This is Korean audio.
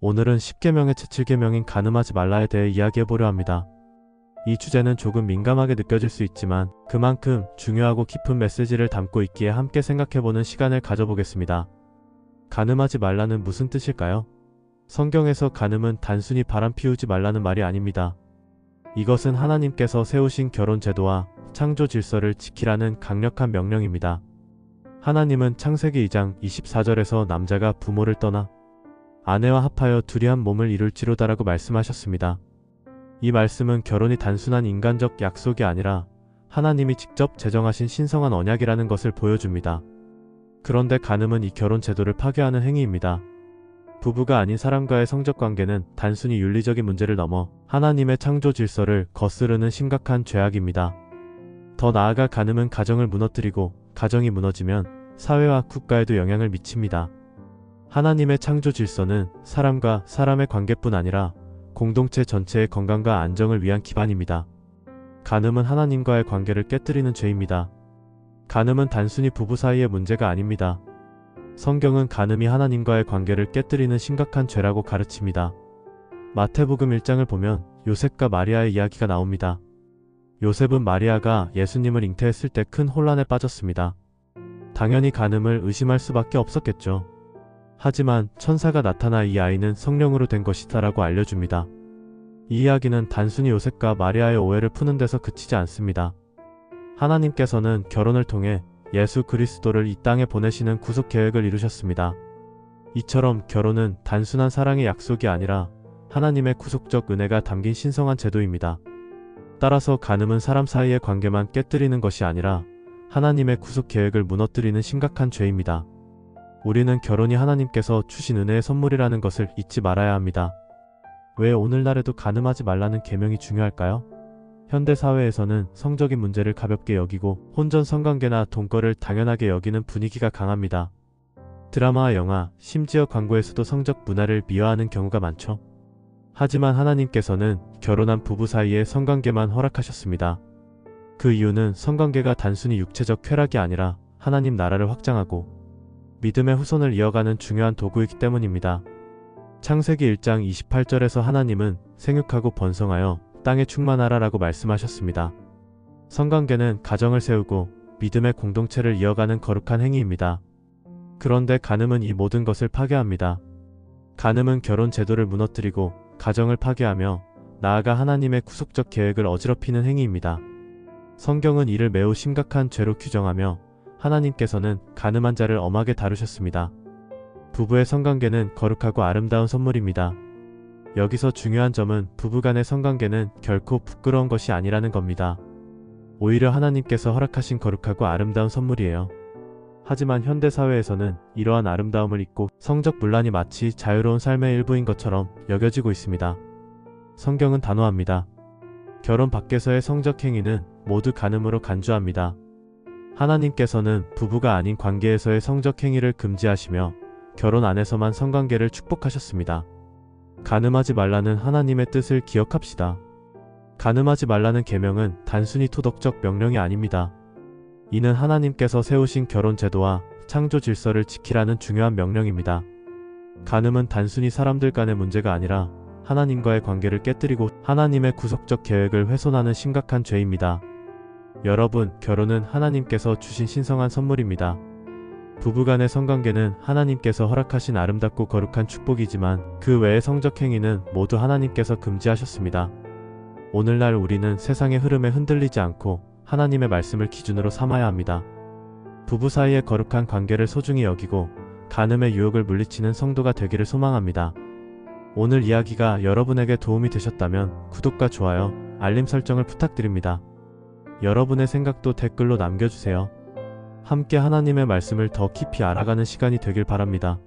오늘은 10계명의 제7계명인 간음하지 말라에 대해 이야기해보려 합니다. 이 주제는 조금 민감하게 느껴질 수 있지만 그만큼 중요하고 깊은 메시지를 담고 있기에 함께 생각해보는 시간을 가져보겠습니다. 간음하지 말라는 무슨 뜻일까요? 성경에서 간음은 단순히 바람 피우지 말라는 말이 아닙니다. 이것은 하나님께서 세우신 결혼 제도와 창조 질서를 지키라는 강력한 명령입니다. 하나님은 창세기 2장 24절에서 남자가 부모를 떠나 아내와 합하여 둘이 한 몸을 이룰지로다라고 말씀하셨습니다. 이 말씀은 결혼이 단순한 인간적 약속이 아니라 하나님이 직접 제정하신 신성한 언약이라는 것을 보여줍니다. 그런데 간음은 이 결혼 제도를 파괴하는 행위입니다. 부부가 아닌 사람과의 성적 관계는 단순히 윤리적인 문제를 넘어 하나님의 창조 질서를 거스르는 심각한 죄악입니다. 더 나아가 간음은 가정을 무너뜨리고 가정이 무너지면 사회와 국가에도 영향을 미칩니다. 하나님의 창조 질서는 사람과 사람의 관계뿐 아니라 공동체 전체의 건강과 안정을 위한 기반입니다. 간음은 하나님과의 관계를 깨뜨리는 죄입니다. 간음은 단순히 부부 사이의 문제가 아닙니다. 성경은 간음이 하나님과의 관계를 깨뜨리는 심각한 죄라고 가르칩니다. 마태복음 1장을 보면 요셉과 마리아의 이야기가 나옵니다. 요셉은 마리아가 예수님을 잉태했을 때 큰 혼란에 빠졌습니다. 당연히 간음을 의심할 수밖에 없었겠죠. 하지만 천사가 나타나 이 아이는 성령으로 된 것이다 라고 알려줍니다. 이 이야기는 단순히 요셉과 마리아의 오해를 푸는 데서 그치지 않습니다. 하나님께서는 결혼을 통해 예수 그리스도를 이 땅에 보내시는 구속 계획을 이루셨습니다. 이처럼 결혼은 단순한 사랑의 약속이 아니라 하나님의 구속적 은혜가 담긴 신성한 제도입니다. 따라서 간음은 사람 사이의 관계만 깨뜨리는 것이 아니라 하나님의 구속 계획을 무너뜨리는 심각한 죄입니다. 우리는 결혼이 하나님께서 주신 은혜의 선물이라는 것을 잊지 말아야 합니다. 왜 오늘날에도 간음하지 말라는 계명이 중요할까요? 현대 사회에서는 성적인 문제를 가볍게 여기고 혼전 성관계나 동거를 당연하게 여기는 분위기가 강합니다. 드라마와 영화, 심지어 광고에서도 성적 문화를 미화하는 경우가 많죠. 하지만 하나님께서는 결혼한 부부 사이에 성관계만 허락하셨습니다. 그 이유는 성관계가 단순히 육체적 쾌락이 아니라 하나님 나라를 확장하고 믿음의 후손을 이어가는 중요한 도구이기 때문입니다. 창세기 1장 28절에서 하나님은 생육하고 번성하여 땅에 충만하라 라고 말씀하셨습니다. 성관계는 가정을 세우고 믿음의 공동체를 이어가는 거룩한 행위입니다. 그런데 간음은 이 모든 것을 파괴합니다. 간음은 결혼 제도를 무너뜨리고 가정을 파괴하며 나아가 하나님의 구속적 계획을 어지럽히는 행위입니다. 성경은 이를 매우 심각한 죄로 규정하며 하나님께서는 간음한 자를 엄하게 다루셨습니다. 부부의 성관계는 거룩하고 아름다운 선물입니다. 여기서 중요한 점은 부부간의 성관계는 결코 부끄러운 것이 아니라는 겁니다. 오히려 하나님께서 허락하신 거룩하고 아름다운 선물이에요. 하지만 현대사회에서는 이러한 아름다움을 잊고 성적 분란이 마치 자유로운 삶의 일부인 것처럼 여겨지고 있습니다. 성경은 단호합니다. 결혼 밖에서의 성적 행위는 모두 간음으로 간주합니다. 하나님께서는 부부가 아닌 관계에서의 성적 행위를 금지하시며 결혼 안에서만 성관계를 축복하셨습니다. 간음하지 말라는 하나님의 뜻을 기억합시다. 간음하지 말라는 계명은 단순히 도덕적 명령이 아닙니다. 이는 하나님께서 세우신 결혼 제도와 창조 질서를 지키라는 중요한 명령입니다. 간음은 단순히 사람들 간의 문제가 아니라 하나님과의 관계를 깨뜨리고 하나님의 구속적 계획을 훼손하는 심각한 죄입니다. 여러분, 결혼은 하나님께서 주신 신성한 선물입니다. 부부간의 성관계는 하나님께서 허락하신 아름답고 거룩한 축복이지만 그 외의 성적 행위는 모두 하나님께서 금지하셨습니다. 오늘날 우리는 세상의 흐름에 흔들리지 않고 하나님의 말씀을 기준으로 삼아야 합니다. 부부 사이의 거룩한 관계를 소중히 여기고 간음의 유혹을 물리치는 성도가 되기를 소망합니다. 오늘 이야기가 여러분에게 도움이 되셨다면 구독과 좋아요, 알림 설정을 부탁드립니다. 여러분의 생각도 댓글로 남겨주세요. 함께 하나님의 말씀을 더 깊이 알아가는 시간이 되길 바랍니다.